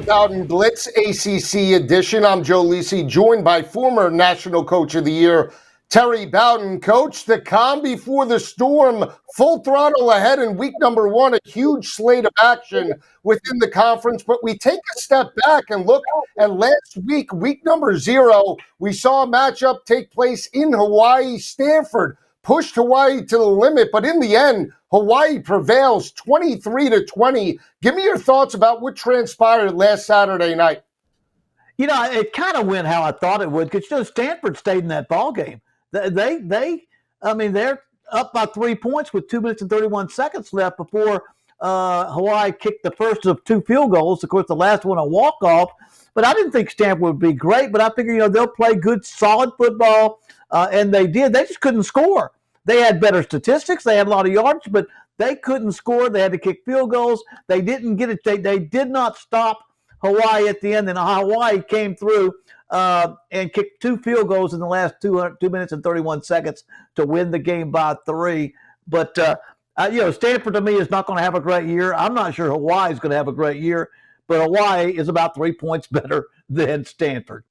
Bowden Blitz ACC edition. I'm Joe Lisi, joined by former National Coach of the Year, Terry Bowden. Coach, the calm before the storm, full throttle ahead in week number one, a huge slate of action within the conference. But we take a step back and look at last week, week number 0. We saw a matchup take place in Hawaii. Stanford pushed Hawaii to the limit, but in the end, Hawaii prevails 23-20. Give me your thoughts about what transpired last Saturday night. You know, it kind of went how I thought it would because, Stanford stayed in that ball game. They're up by 3 points with 2 minutes and 31 seconds left before Hawaii kicked the first of 2 field goals. Of course, the last one a walk-off. But I didn't think Stanford would be great, but I figured, they'll play good, solid football, and they did. They just couldn't score. They had better statistics. They had a lot of yards, but they couldn't score. They had to kick field goals. They didn't get it. They did not stop Hawaii at the end, and Hawaii came through and kicked 2 field goals in the last 2 minutes and 31 seconds to win the game by 3. But, Stanford to me is not going to have a great year. I'm not sure Hawaii is going to have a great year, but Hawaii is about 3 points better than Stanford.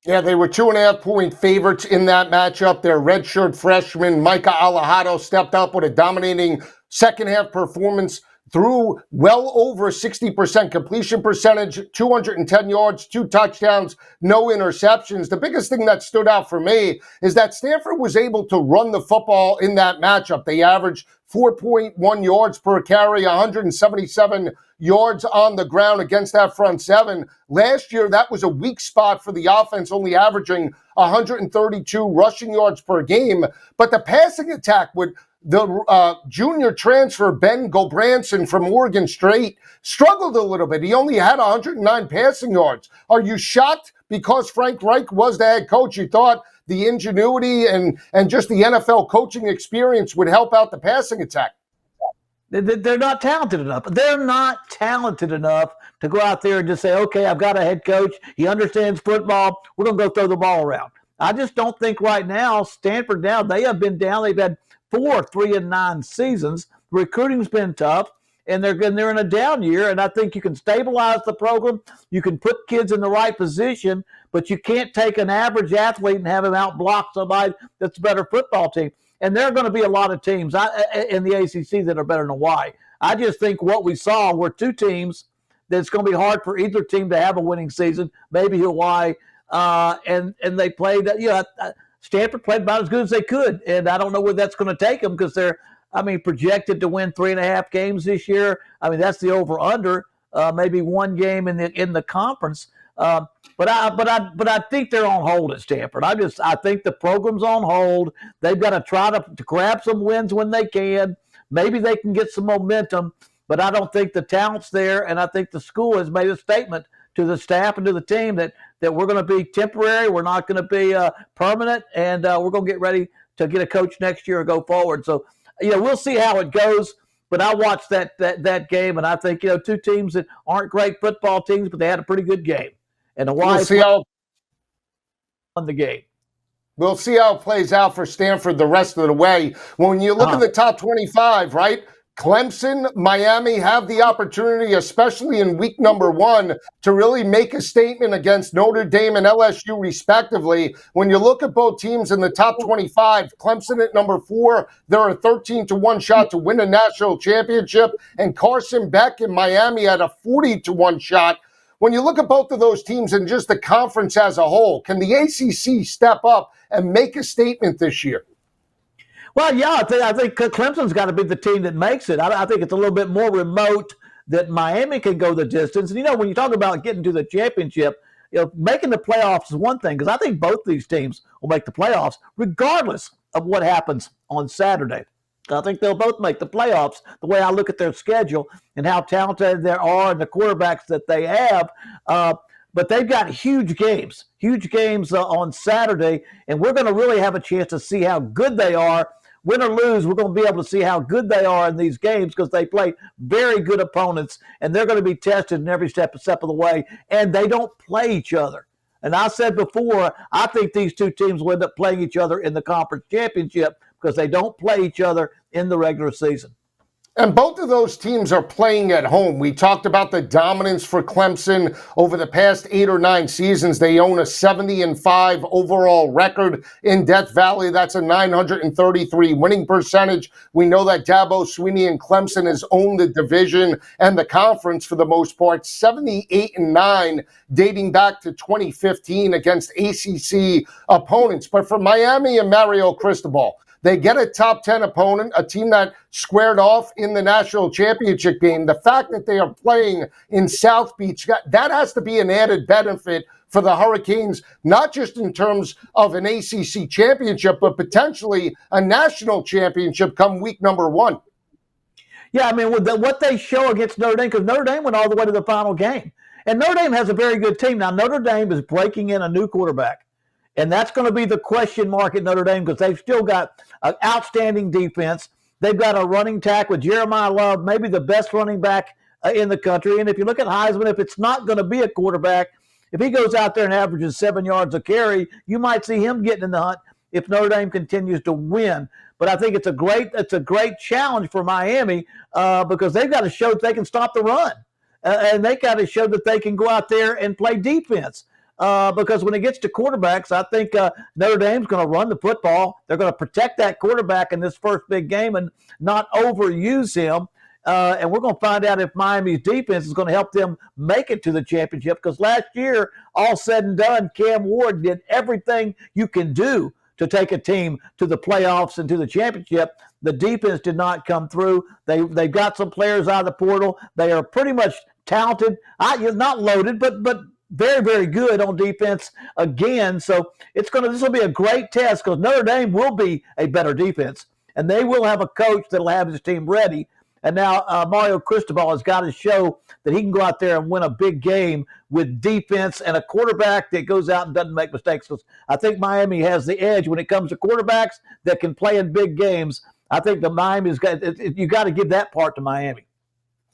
Yeah, they were 2.5-point favorites in that matchup. Their redshirt freshman, Micah Alejado, stepped up with a dominating second-half performance, threw well over 60% completion percentage, 210 yards, 2 touchdowns, no interceptions. The biggest thing that stood out for me is that Stanford was able to run the football in that matchup. They averaged 4.1 yards per carry, 177 yards on the ground against that front seven. Last year, that was a weak spot for the offense, only averaging 132 rushing yards per game. But the passing attack with the junior transfer, Ben Gulbranson from Oregon State, struggled a little bit. He only had 109 passing yards. Are you shocked because Frank Reich was the head coach? You thought the ingenuity and just the NFL coaching experience would help out the passing attack? They're not talented enough. They're not talented enough to go out there and just say, okay, I've got a head coach. He understands football. We're going to go throw the ball around. I just don't think right now, Stanford down, they have been down. They've had 4 3-9 seasons. Recruiting's been tough, and they're in a down year. And I think you can stabilize the program. You can put kids in the right position, but you can't take an average athlete and have him outblock somebody that's a better football team. And there are going to be a lot of teams in the ACC that are better than Hawaii. I just think what we saw were 2 teams that's going to be hard for either team to have a winning season, maybe Hawaii, and they played, Stanford played about as good as they could, and I don't know where that's going to take them because they're, projected to win 3.5 games this year. That's the over/under, maybe 1 game in the conference. But I think they're on hold at Stanford. I think the program's on hold. They've got to try to grab some wins when they can. Maybe they can get some momentum, but I don't think the talent's there. And I think the school has made a statement to the staff and to the team that we're going to be temporary. We're not going to be permanent, and we're going to get ready to get a coach next year and go forward. So, we'll see how it goes. But I watched that game, and I think, 2 teams that aren't great football teams, but they had a pretty good game. And Hawaii won the game. We'll see how it plays out for Stanford the rest of the way. When you look at the top 25, right? Clemson, Miami have the opportunity, especially in week number 1, to really make a statement against Notre Dame and LSU respectively. When you look at both teams in the top 25, Clemson at number 4, they're a 13-1 shot to win a national championship, and Carson Beck in Miami at a 40-1 shot. When you look at both of those teams and just the conference as a whole, can the ACC step up and make a statement this year? Well, yeah, I think Clemson's got to be the team that makes it. I think it's a little bit more remote that Miami can go the distance. And, when you talk about getting to the championship, making the playoffs is one thing, because I think both these teams will make the playoffs regardless of what happens on Saturday. I think they'll both make the playoffs the way I look at their schedule and how talented they are and the quarterbacks that they have. But they've got huge games on Saturday, and we're going to really have a chance to see how good they are. Win or lose, we're going to be able to see how good they are in these games because they play very good opponents, and they're going to be tested in every step of the way, and they don't play each other. And I said before, I think these 2 teams will end up playing each other in the conference championship because they don't play each other in the regular season. And both of those teams are playing at home. We talked about the dominance for Clemson over the past 8 or 9 seasons. They own a 70-5 overall record in Death Valley. That's a 933 winning percentage. We know that Dabo Swinney and Clemson has owned the division and the conference for the most part, 78-9, dating back to 2015 against ACC opponents. But for Miami and Mario Cristobal, they get a top 10 opponent, a team that squared off in the national championship game. The fact that they are playing in South Beach, that has to be an added benefit for the Hurricanes, not just in terms of an ACC championship, but potentially a national championship come week number 1. Yeah, I mean, with what they show against Notre Dame, because Notre Dame went all the way to the final game. And Notre Dame has a very good team. Now, Notre Dame is breaking in a new quarterback. And that's going to be the question mark at Notre Dame because they've still got an outstanding defense. They've got a running tack with Jeremiah Love, maybe the best running back in the country. And if you look at Heisman, if it's not going to be a quarterback, if he goes out there and averages 7 yards a carry, you might see him getting in the hunt if Notre Dame continues to win. But I think it's a great challenge for Miami because they've got to show that they can stop the run. And they got to show that they can go out there and play defense. Because when it gets to quarterbacks, I think Notre Dame's going to run the football. They're going to protect that quarterback in this first big game and not overuse him. And we're going to find out if Miami's defense is going to help them make it to the championship. Because last year, all said and done, Cam Ward did everything you can do to take a team to the playoffs and to the championship. The defense did not come through. They've got some players out of the portal. They are pretty much talented. Not loaded, but very, very good on defense again. So this will be a great test because Notre Dame will be a better defense, and they will have a coach that'll have his team ready. And now Mario Cristobal has got to show that he can go out there and win a big game with defense and a quarterback that goes out and doesn't make mistakes. Because I think Miami has the edge when it comes to quarterbacks that can play in big games. I think you got to give that part to Miami.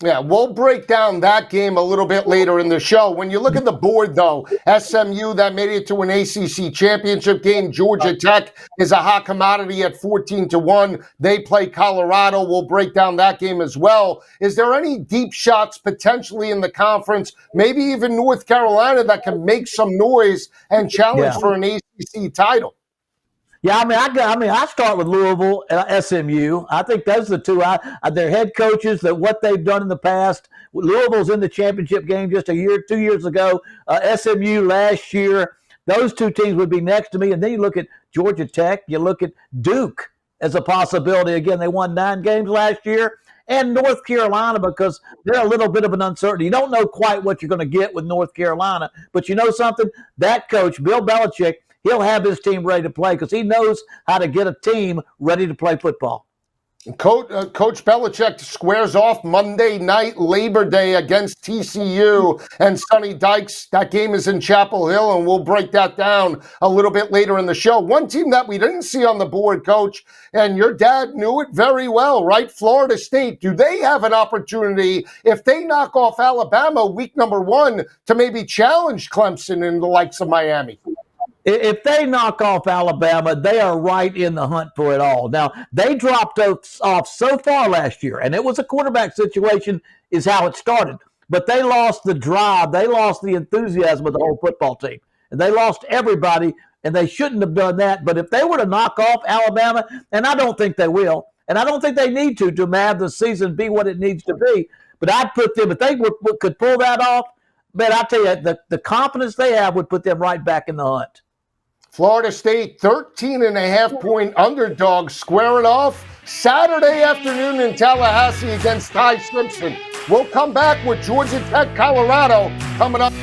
Yeah, we'll break down that game a little bit later in the show. When you look at the board, though, SMU, that made it to an ACC championship game. Georgia Tech is a hot commodity at 14-1. They play Colorado. We'll break down that game as well. Is there any deep shots potentially in the conference, maybe even North Carolina, that can make some noise and challenge for an ACC title? Yeah, I start with Louisville and SMU. I think those are the two. Their head coaches, that what they've done in the past. Louisville's in the championship game just 2 years ago. SMU last year. Those two teams would be next to me. And then you look at Georgia Tech. You look at Duke as a possibility. Again, they won 9 games last year. And North Carolina, because they're a little bit of an uncertainty. You don't know quite what you're going to get with North Carolina. But you know something? That coach, Bill Belichick, he'll have his team ready to play because he knows how to get a team ready to play football. Coach Belichick squares off Monday night, Labor Day, against TCU and Sonny Dykes. That game is in Chapel Hill, and we'll break that down a little bit later in the show. One team that we didn't see on the board, Coach, and your dad knew it very well, right? Florida State. Do they have an opportunity, if they knock off Alabama week number 1, to maybe challenge Clemson and the likes of Miami? If they knock off Alabama, they are right in the hunt for it all. Now, they dropped off so far last year, and it was a quarterback situation is how it started. But they lost the drive. They lost the enthusiasm of the whole football team. And they lost everybody, and they shouldn't have done that. But if they were to knock off Alabama, and I don't think they will, and I don't think they need to have the season be what it needs to be, but I'd put them, if they could pull that off, man, I tell you, the confidence they have would put them right back in the hunt. Florida State, 13.5-point underdog, squaring off Saturday afternoon in Tallahassee against Ty Simpson. We'll come back with Georgia Tech, Colorado, coming up.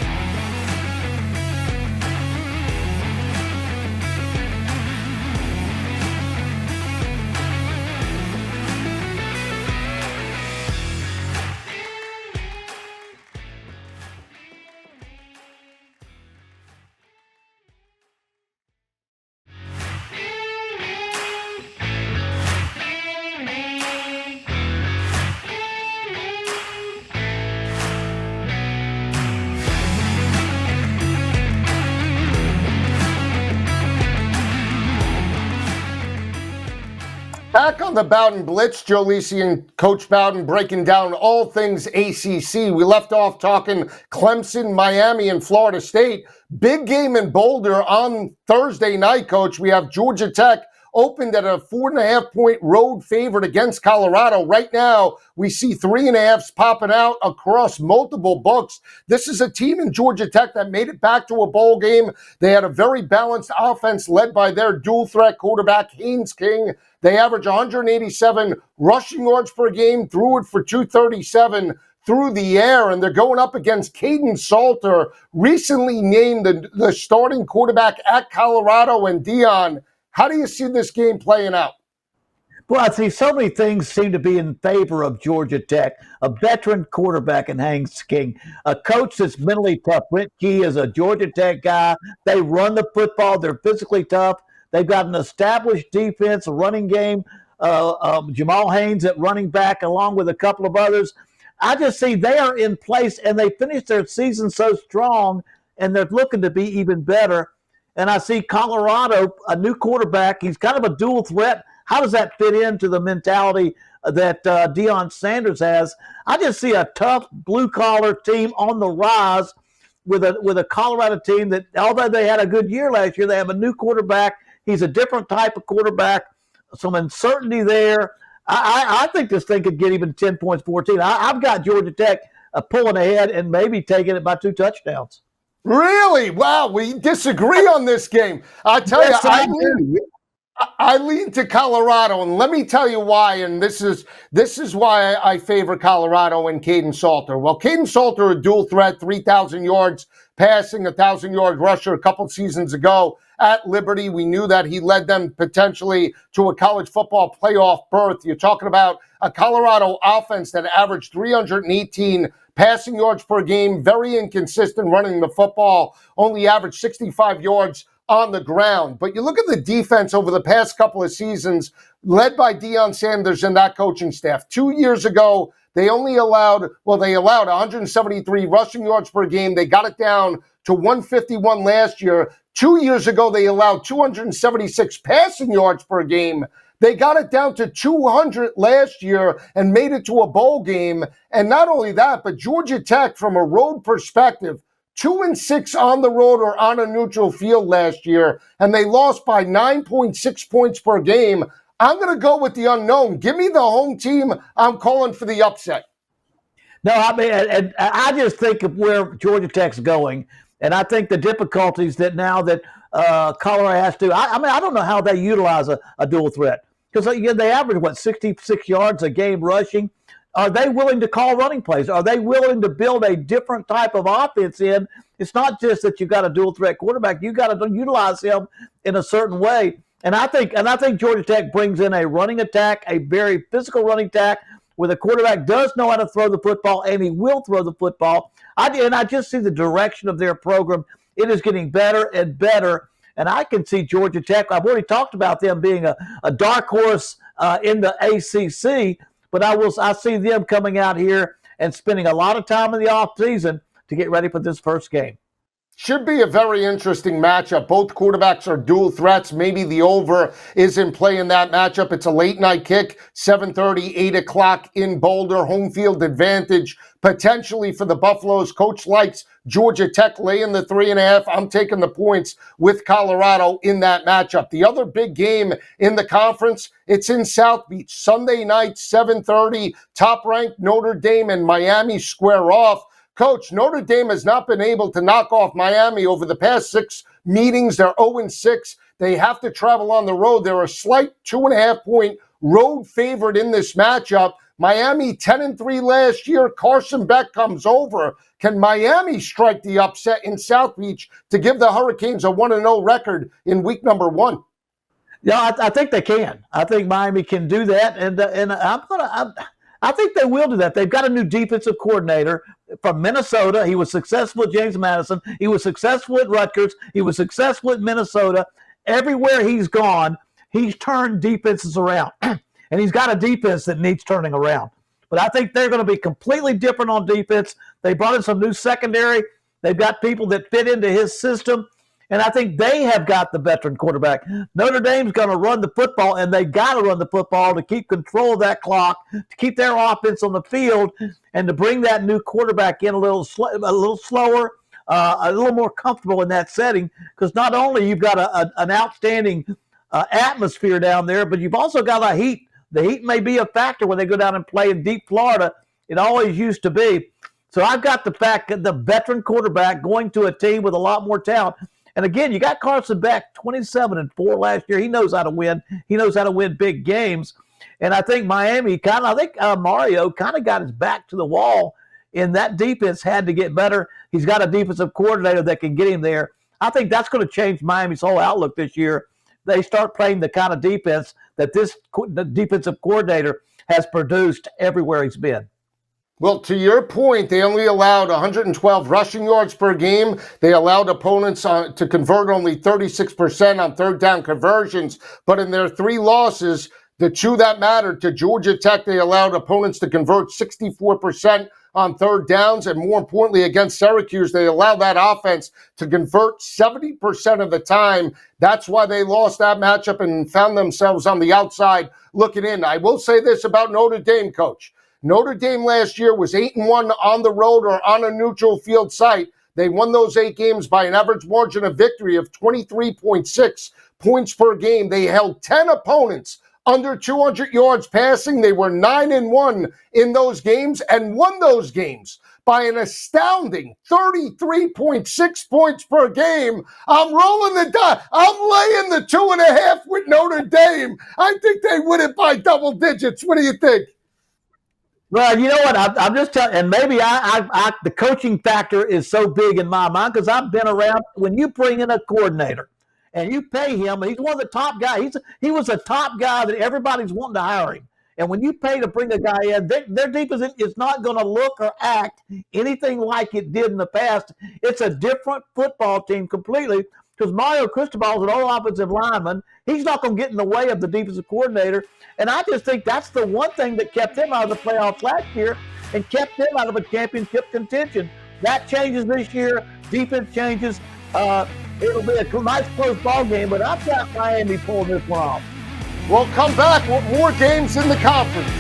Back on the Bowden Blitz, Joe Lisi and Coach Bowden breaking down all things ACC. We left off talking Clemson, Miami, and Florida State. Big game in Boulder on Thursday night, Coach. We have Georgia Tech opened at a 4.5-point road favorite against Colorado. Right now, we see 3.5s popping out across multiple books. This is a team in Georgia Tech that made it back to a bowl game. They had a very balanced offense led by their dual threat quarterback, Haynes King. They average 187 rushing yards per game, threw it for 237 through the air, and they're going up against Caden Salter, recently named the starting quarterback at Colorado. And Dion, how do you see this game playing out? Well, I see so many things seem to be in favor of Georgia Tech. A veteran quarterback in Haynes King, a coach that's mentally tough. Brent Key is a Georgia Tech guy. They run the football. They're physically tough. They've got an established defense, a running game. Jamal Haynes at running back, along with a couple of others. I just see they are in place, and they finished their season so strong, and they're looking to be even better. And I see Colorado, a new quarterback. He's kind of a dual threat. How does that fit into the mentality that Deion Sanders has? I just see a tough blue-collar team on the rise with a Colorado team that, although they had a good year last year, they have a new quarterback. He's a different type of quarterback. Some uncertainty there. I think this thing could get even 10 points, 14. I've got Georgia Tech pulling ahead and maybe taking it by 2 touchdowns. Really? Wow, we disagree on this game. I tell Yes, you, I lean to Colorado, and let me tell you why. And this is why I favor Colorado and Caden Salter. Well, Caden Salter, a dual threat, 3,000 yards passing, 1,000-yard rusher a couple seasons ago at Liberty. We knew that he led them potentially to a college football playoff berth. You're talking about a Colorado offense that averaged 318 passing yards per game, very inconsistent running the football, only averaged 65 yards on the ground. But you look at the defense over the past couple of seasons, led by Deion Sanders and that coaching staff. 2 years ago, they allowed 173 rushing yards per game. They got it down to 151 last year. 2 years ago, they allowed 276 passing yards per game. They got it down to 200 last year and made it to a bowl game. And not only that, but Georgia Tech, from a road perspective, 2-6 on the road or on a neutral field last year, and they lost by 9.6 points per game. I'm going to go with the unknown. Give me the home team. I'm calling for the upset. No, I mean, and I just think of where Georgia Tech's going, and I think the difficulties that now that Colorado has to. I mean, I don't know how they utilize a dual threat because they average 66 yards a game rushing. Are they willing to call running plays? Are they willing to build a different type of offense in? It's not just that you got a dual threat quarterback. You got to utilize him in a certain way. And I think Georgia Tech brings in a running attack, a very physical running attack, where the quarterback does know how to throw the football, and he will throw the football. I just see the direction of their program. It is getting better and better. And I can see Georgia Tech. I've already talked about them being a dark horse in the ACC. But I see them coming out here and spending a lot of time in the offseason to get ready for this first game. Should be a very interesting matchup. Both quarterbacks are dual threats. Maybe the over is in play in that matchup. It's a late night kick, 7:30, 8 o'clock in Boulder. Home field advantage potentially for the Buffaloes. Coach likes Georgia Tech laying the 3.5. I'm taking the points with Colorado in that matchup. The other big game in the conference, it's in South Beach. Sunday night, 7:30. Top-ranked Notre Dame and Miami square off. Coach, Notre Dame has not been able to knock off Miami over the past 6 meetings. They're 0-6. They have to travel on the road. They're a slight 2.5-point road favorite in this matchup. Miami 10-3 last year. Carson Beck comes over. Can Miami strike the upset in South Beach to give the Hurricanes a 1-0 record in week number 1? Yeah, I think they can. I think Miami can do that, and I think they will do that. They've got a new defensive coordinator from Minnesota. He was successful at James Madison. He was successful at Rutgers. He was successful at Minnesota. Everywhere he's gone, he's turned defenses around. And he's got a defense that needs turning around. But I think they're going to be completely different on defense. They brought in some new secondary. They've got people that fit into his system. And I think they have got the veteran quarterback. Notre Dame's going to run the football, and they got to run the football to keep control of that clock, to keep their offense on the field, and to bring that new quarterback in a little slower, a little more comfortable in that setting. Because not only you've got an outstanding atmosphere down there, but you've also got a heat. The heat may be a factor when they go down and play in deep Florida. It always used to be. So I've got the fact that the veteran quarterback going to a team with a lot more talent. And again, you got Carson Beck, 27-4 last year. He knows how to win. He knows how to win big games. And I think Miami Mario kind of got his back to the wall, and that defense had to get better. He's got a defensive coordinator that can get him there. I think that's going to change Miami's whole outlook this year. They start playing the kind of defense that the defensive coordinator has produced everywhere he's been. Well, to your point, they only allowed 112 rushing yards per game. They allowed opponents to convert only 36% on third down conversions. But in their 3 losses, the 2 that mattered, to Georgia Tech, they allowed opponents to convert 64% on third downs. And more importantly, against Syracuse, they allowed that offense to convert 70% of the time. That's why they lost that matchup and found themselves on the outside looking in. I will say this about Notre Dame, Coach. Notre Dame last year was 8-1 on the road or on a neutral field site. They won those 8 games by an average margin of victory of 23.6 points per game. They held 10 opponents under 200 yards passing. They were 9-1 in those games and won those games by an astounding 33.6 points per game. I'm rolling the dice. I'm laying the 2.5 with Notre Dame. I think they win it by double digits. What do you think? Well, you know what? I'm just telling, and maybe the coaching factor is so big in my mind because I've been around. When you bring in a coordinator and you pay him, he's one of the top guys. He was a top guy that everybody's wanting to hire him. And when you pay to bring a guy in, their defense is not going to look or act anything like it did in the past. It's a different football team completely because Mario Cristobal is an old offensive lineman. He's not going to get in the way of the defensive coordinator. And I just think that's the one thing that kept them out of the playoffs last year and kept them out of a championship contention. That changes this year. Defense changes. It'll be a nice close ball game, but I've got Miami pulling this one off. We'll come back with more games in the conference.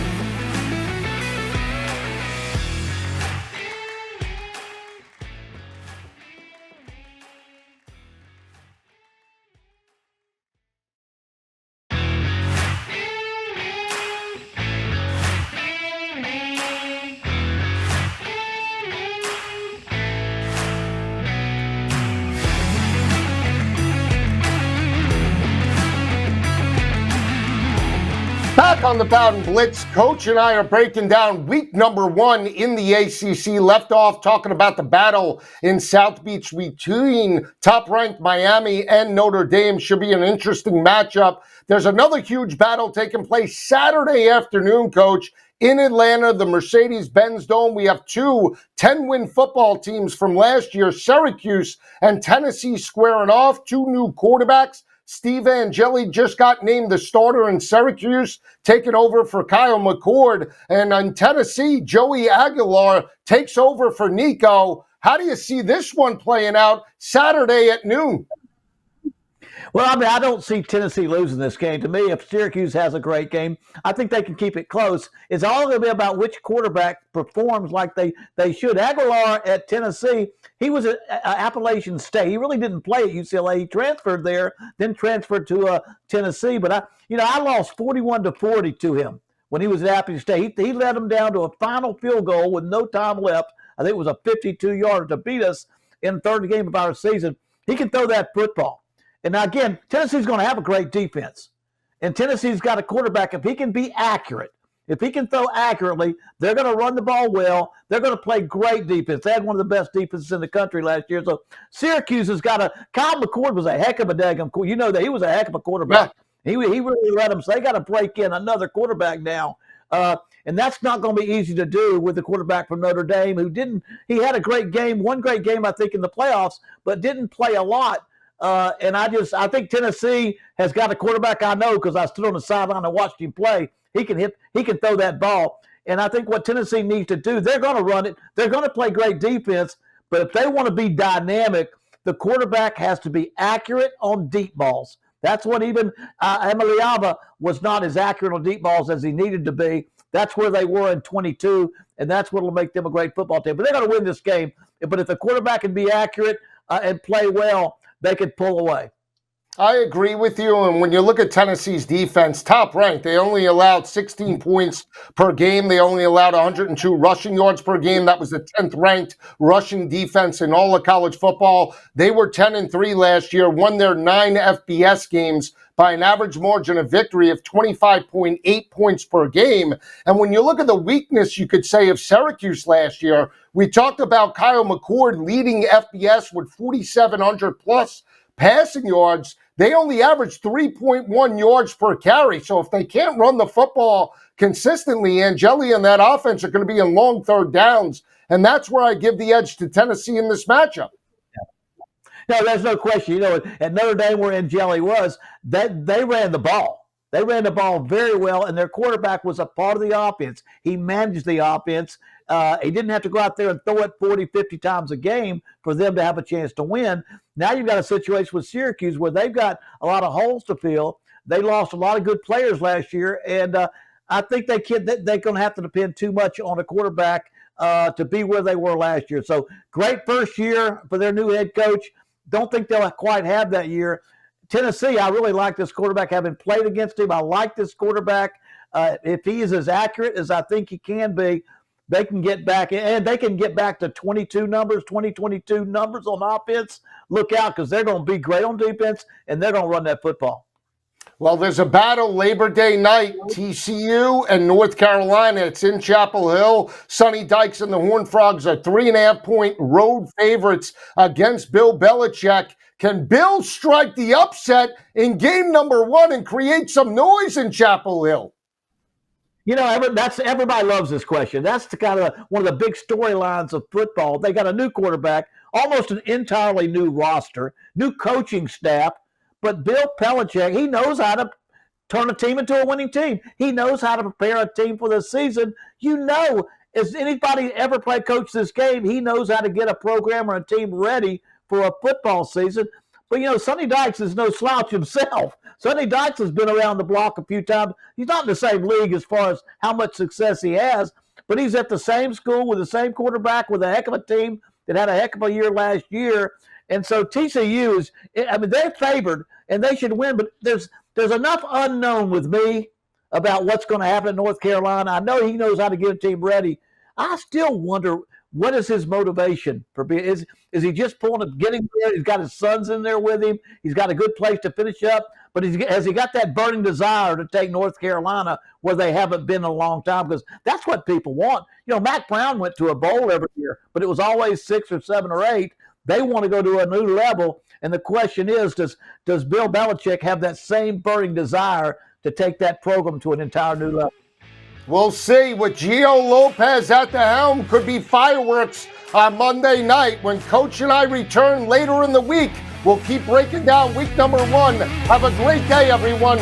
Back on the Bowden Blitz, Coach and I are breaking down week number 1 in the ACC. Left off talking about the battle in South Beach between top-ranked Miami and Notre Dame. Should be an interesting matchup. There's another huge battle taking place Saturday afternoon, Coach, in Atlanta, the Mercedes-Benz Dome. We have 2 10-win football teams from last year, Syracuse and Tennessee, squaring off. 2 new quarterbacks. Steve Angeli just got named the starter in Syracuse, taking over for Kyle McCord. And in Tennessee, Joey Aguilar takes over for Nico. How do you see this one playing out Saturday at noon? Well, I mean, I don't see Tennessee losing this game. To me, if Syracuse has a great game, I think they can keep it close. It's all going to be about which quarterback performs like they should. Aguilar at Tennessee, he was at Appalachian State. He really didn't play at UCLA. He transferred there, then transferred to Tennessee. But I lost 41-40 to him when he was at Appalachian State. He led them down to a final field goal with no time left. I think it was a 52-yarder to beat us in the third game of our season. He can throw that football. And now, again, Tennessee's going to have a great defense. And Tennessee's got a quarterback. If he can be accurate, if he can throw accurately, they're going to run the ball well. They're going to play great defense. They had one of the best defenses in the country last year. So Syracuse has got Kyle McCord was a heck of a daggum. You know that he was a heck of a quarterback. Yeah. He really let them. So they got to break in another quarterback now. And that's not going to be easy to do with the quarterback from Notre Dame he had a great game, one great game, I think, in the playoffs, but didn't play a lot. And I think Tennessee has got a quarterback I know because I stood on the sideline and watched him play. He can throw that ball. And I think what Tennessee needs to do, they're going to run it. They're going to play great defense. But if they want to be dynamic, the quarterback has to be accurate on deep balls. That's what even Emiliava was not as accurate on deep balls as he needed to be. That's where they were in 22, and that's what will make them a great football team. But they're going to win this game. But if the quarterback can be accurate and play well, they could pull away. I agree with you. And when you look at Tennessee's defense, top ranked, they only allowed 16 points per game. They only allowed 102 rushing yards per game. That was the 10th ranked rushing defense in all of college football. They were 10-3 last year, won their 9 FBS games by an average margin of victory of 25.8 points per game. And when you look at the weakness, you could say, of Syracuse last year, we talked about Kyle McCord leading FBS with 4,700 plus passing yards. They only average 3.1 yards per carry. So if they can't run the football consistently, Angeli and that offense are going to be in long third downs. And that's where I give the edge to Tennessee in this matchup. No, there's no question. You know, at Notre Dame, where Angeli was, they ran the ball. They ran the ball very well, and their quarterback was a part of the offense. He managed the offense. He didn't have to go out there and throw it 40, 50 times a game for them to have a chance to win. Now you've got a situation with Syracuse where they've got a lot of holes to fill. They lost a lot of good players last year, and I think they're going to have to depend too much on a quarterback to be where they were last year. So great first year for their new head coach. Don't think they'll quite have that year. Tennessee, I really like this quarterback. Having played against him, I like this quarterback. If he is as accurate as I think he can be, they can get back, and they can get back to 22 numbers on offense. Look out, because they're going to be great on defense, and they're going to run that football. Well, there's a battle Labor Day night, TCU and North Carolina. It's in Chapel Hill. Sonny Dykes and the Horned Frogs are 3.5-point road favorites against Bill Belichick. Can Bill strike the upset in game number 1 and create some noise in Chapel Hill? You know, everybody loves this question. That's the kind of one of the big storylines of football. They got a new quarterback, almost an entirely new roster, new coaching staff. But Bill Belichick, he knows how to turn a team into a winning team. He knows how to prepare a team for the season. You know, as anybody ever coach this game, he knows how to get a program or a team ready for a football season. But, you know, Sonny Dykes is no slouch himself. Sonny Dykes has been around the block a few times. He's not in the same league as far as how much success he has, but he's at the same school with the same quarterback with a heck of a team that had a heck of a year last year. And so TCU is, I mean, they're favored and they should win, but there's enough unknown with me about what's going to happen in North Carolina. I know he knows how to get a team ready. I still wonder, what is his motivation for being? Is he just getting there? He's got his sons in there with him. He's got a good place to finish up. But has he got that burning desire to take North Carolina where they haven't been in a long time? Because that's what people want. You know, Mac Brown went to a bowl every year, but it was always 6 or 7 or 8. They want to go to a new level. And the question is, does Bill Belichick have that same burning desire to take that program to an entire new level? We'll see. With Gio Lopez at the helm, could be fireworks on Monday night. When Coach and I return later in the week, we'll keep breaking down week number 1. Have a great day, everyone.